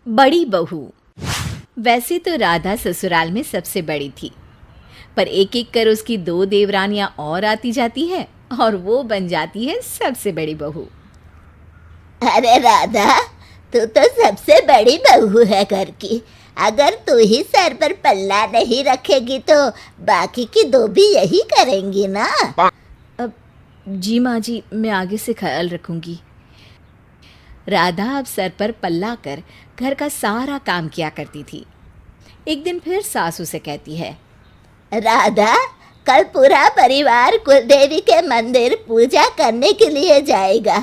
बड़ी बहू। वैसे तो राधा ससुराल में सबसे बड़ी थी, पर एक एक कर उसकी दो देवरानियां और आती जाती है और वो बन जाती है सबसे बड़ी बहू। अरे राधा, तू तो सबसे बड़ी बहू है घर की। अगर तू ही सर पर पल्ला नहीं रखेगी तो बाकी की दो भी यही करेंगी ना। अब जी माँ जी, मैं आगे से ख्याल रखूंगी। राधा अब सर पर पल्ला कर घर का सारा काम किया करती थी। एक दिन फिर सासू से कहती है, राधा, कल पूरा परिवार कुलदेवी के मंदिर पूजा करने के लिए जाएगा।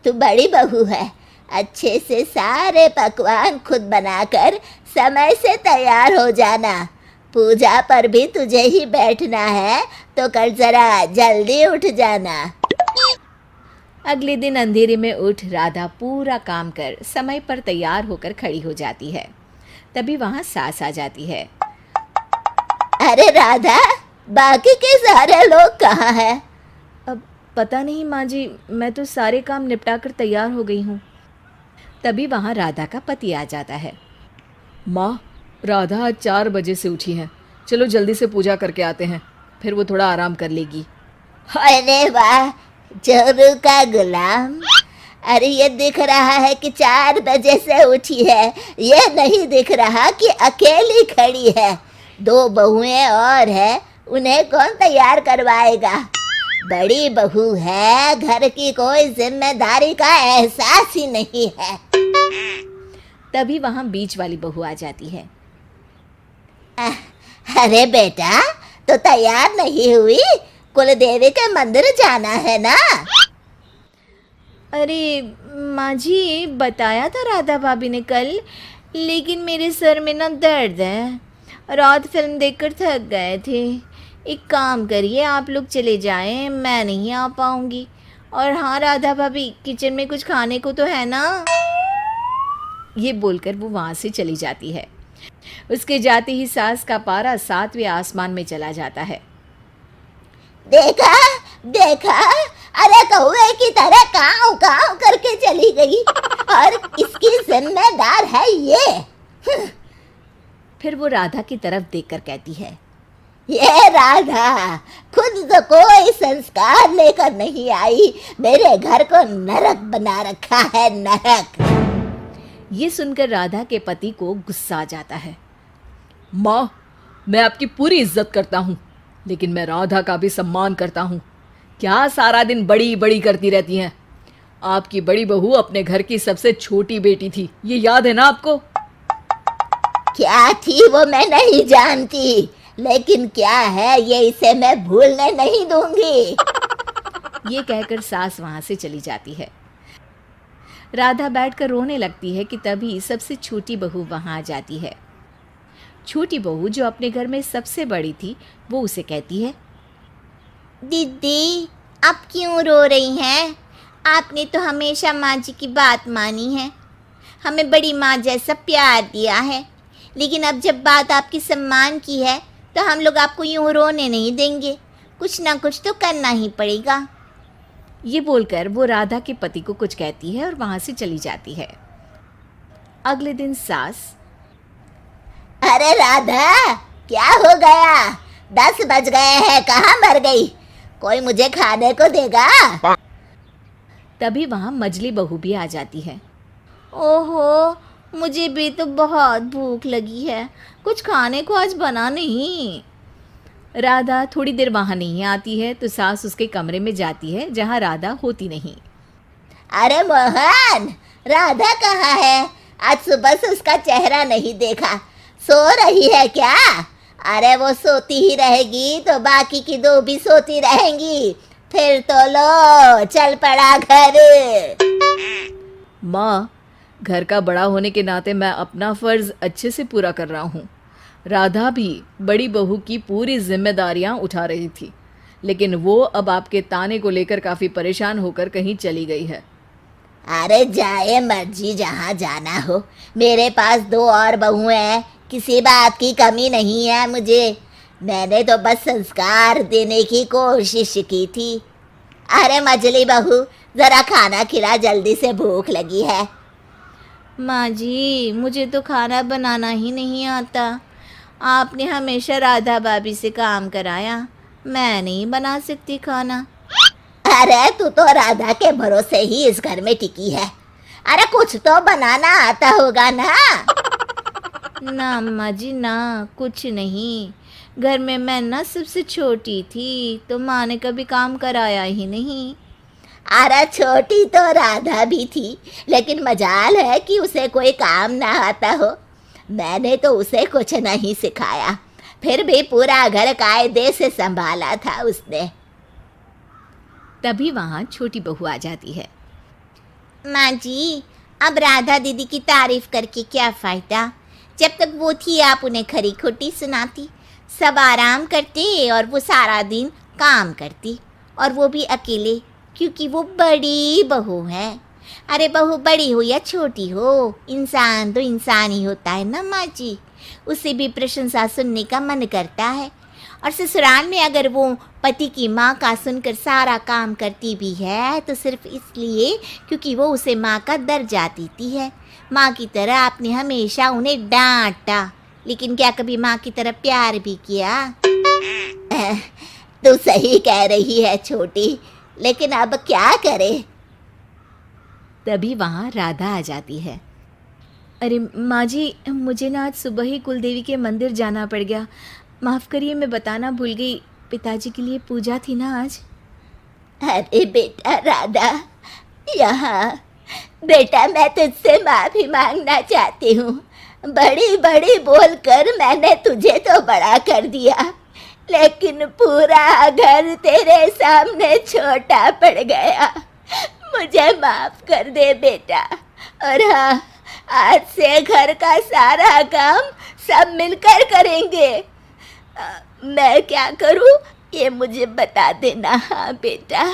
तू बड़ी बहू है, अच्छे से सारे पकवान खुद बनाकर समय से तैयार हो जाना। पूजा पर भी तुझे ही बैठना है, तो कल जरा जल्दी उठ जाना। अगले दिन अंधेरे में उठ राधा पूरा काम कर समय पर तैयार होकर खड़ी हो जाती है। तभी वहाँ सास आ जाती है। अरे राधा, बाकी के सारे लोग कहाँ हैं? अब पता नहीं माँ जी, मैं तो सारे काम निपटा कर तैयार हो गई हूँ। तभी वहाँ राधा का पति आ जाता है। माँ, राधा आज 4 बजे से उठी है। चलो जल्दी से पूजा करके आते हैं, फिर वो थोड़ा आराम कर लेगी। अरे वाह, जोरू का गुलाम। अरे ये दिख रहा है कि 4 बजे से उठी है, ये नहीं दिख रहा कि अकेली खड़ी है। 2 बहुएं और है, उन्हें कौन तैयार करवाएगा? बड़ी बहू है, घर की कोई जिम्मेदारी का एहसास ही नहीं है। तभी वहाँ बीच वाली बहू आ जाती है। अरे बेटा, तो तैयार नहीं हुई? कुलदेवी के मंदिर जाना है ना? अरे माँ जी, बताया था राधा भाभी ने कल, लेकिन मेरे सर में ना दर्द है। रात फिल्म देखकर थक गए थे। एक काम करिए, आप लोग चले जाएं, मैं नहीं आ पाऊँगी। और हाँ राधा भाभी, किचन में कुछ खाने को तो है ना? ये बोलकर वो वहाँ से चली जाती है। उसके जाते ही सास का पारा 7वें आसमान में चला जाता है। देखा देखा, अरे कौवे की तरह काव काव करके चली गई, और इसकी जिम्मेदार है ये। फिर वो राधा की तरफ देखकर कहती है, ये राधा खुद तो कोई संस्कार लेकर नहीं आई, मेरे घर को नरक बना रखा है, नरक। ये सुनकर राधा के पति को गुस्सा आ जाता है। माँ, मैं आपकी पूरी इज्जत करता हूँ, लेकिन मैं राधा का भी सम्मान करता हूँ। क्या सारा दिन बड़ी बड़ी करती रहती हैं? आपकी बड़ी बहू अपने घर की सबसे छोटी बेटी थी, ये याद है ना आपको? क्या थी वो मैं नहीं जानती, लेकिन क्या है ये इसे मैं भूलने नहीं दूंगी। ये कहकर सास वहाँ से चली जाती है। राधा बैठकर रोने लगती है कि तभी सबसे छोटी बहू वहाँ आ जाती है। छोटी बहू, जो अपने घर में सबसे बड़ी थी, वो उसे कहती है, दीदी, आप क्यों रो रही हैं? आपने तो हमेशा माँ जी की बात मानी है, हमें बड़ी माँ जैसा प्यार दिया है, लेकिन अब जब बात आपके सम्मान की है तो हम लोग आपको यूँ रोने नहीं देंगे, कुछ ना कुछ तो करना ही पड़ेगा। ये बोलकर वो राधा के पति को कुछ कहती है और वहाँ से चली जाती है। अगले दिन सास, अरे राधा, क्या हो गया? 10 बज गए हैं, कहाँ मर गई? कोई मुझे खाने को देगा? तभी वहाँ मजली बहू भी आ जाती है। ओहो, मुझे भी तो बहुत भूख लगी है, कुछ खाने को आज बना नहीं। राधा थोड़ी देर वहाँ नहीं आती है तो सास उसके कमरे में जाती है, जहाँ राधा होती नहीं। अरे मोहन, राधा कहाँ है? आज सुबह से उसका चेहरा नहीं देखा। सो रही है क्या? अरे वो सोती ही रहेगी तो बाकी की 2 भी सोती रहेंगी, फिर तो लो चल पड़ा घर। माँ, घर का बड़ा होने के नाते मैं अपना फ़र्ज़ अच्छे से पूरा कर रहा हूँ। राधा भी बड़ी बहू की पूरी जिम्मेदारियाँ उठा रही थी, लेकिन वो अब आपके ताने को लेकर काफ़ी परेशान होकर कहीं चली गई है। अरे जाए मर्जी, जहाँ जाना हो। मेरे पास 2 और बहुएं हैं, किसी बात की कमी नहीं है मुझे। मैंने तो बस संस्कार देने की कोशिश की थी। अरे मजली बहू, ज़रा खाना खिला, जल्दी से भूख लगी है। माँ जी, मुझे तो खाना बनाना ही नहीं आता। आपने हमेशा राधा भाभी से काम कराया, मैं नहीं बना सकती खाना। अरे तू तो राधा के भरोसे ही इस घर में टिकी है। अरे कुछ तो बनाना आता होगा ना। ना अम्मा जी ना, कुछ नहीं। घर में मैं ना सबसे छोटी थी, तो माँ ने कभी काम कराया ही नहीं। अरे छोटी तो राधा भी थी, लेकिन मजाल है कि उसे कोई काम ना आता हो। मैंने तो उसे कुछ नहीं सिखाया, फिर भी पूरा घर कायदे से संभाला था उसने। तभी वहाँ छोटी बहू आ जाती है। माँ जी, अब राधा दीदी की तारीफ करके क्या फ़ायदा। जब तक वो थी आप उन्हें खरी खोटी सुनाती, सब आराम करते और वो सारा दिन काम करती, और वो भी अकेले, क्योंकि वो बड़ी बहू है। अरे बहू बड़ी हो या छोटी हो, इंसान तो इंसान ही होता है ना माँ जी। उसे भी प्रशंसा सुनने का मन करता है। और ससुराल में अगर वो पति की माँ का सुनकर सारा काम करती भी है तो सिर्फ इसलिए क्योंकि वो उसे माँ का दर्जा देती है। माँ की तरह आपने हमेशा उन्हें डांटा, लेकिन क्या कभी माँ की तरह प्यार भी किया? तू सही कह रही है छोटी, लेकिन अब क्या करे। तभी वहाँ राधा आ जाती है। अरे माँ जी, मुझे ना आज सुबह ही कुलदेवी के मंदिर जाना पड़ गया। माफ़ करिए, मैं बताना भूल गई, पिताजी के लिए पूजा थी ना आज। अरे बेटा राधा, यहाँ बेटा मैं तुझसे माफ़ी मांगना चाहती हूँ। बड़ी बड़ी बोलकर मैंने तुझे तो बड़ा कर दिया, लेकिन पूरा घर तेरे सामने छोटा पड़ गया। मुझे माफ़ कर दे बेटा। और हाँ, आज से घर का सारा काम सब मिलकर करेंगे। मैं क्या करूँ ये मुझे बता देना। हाँ बेटा।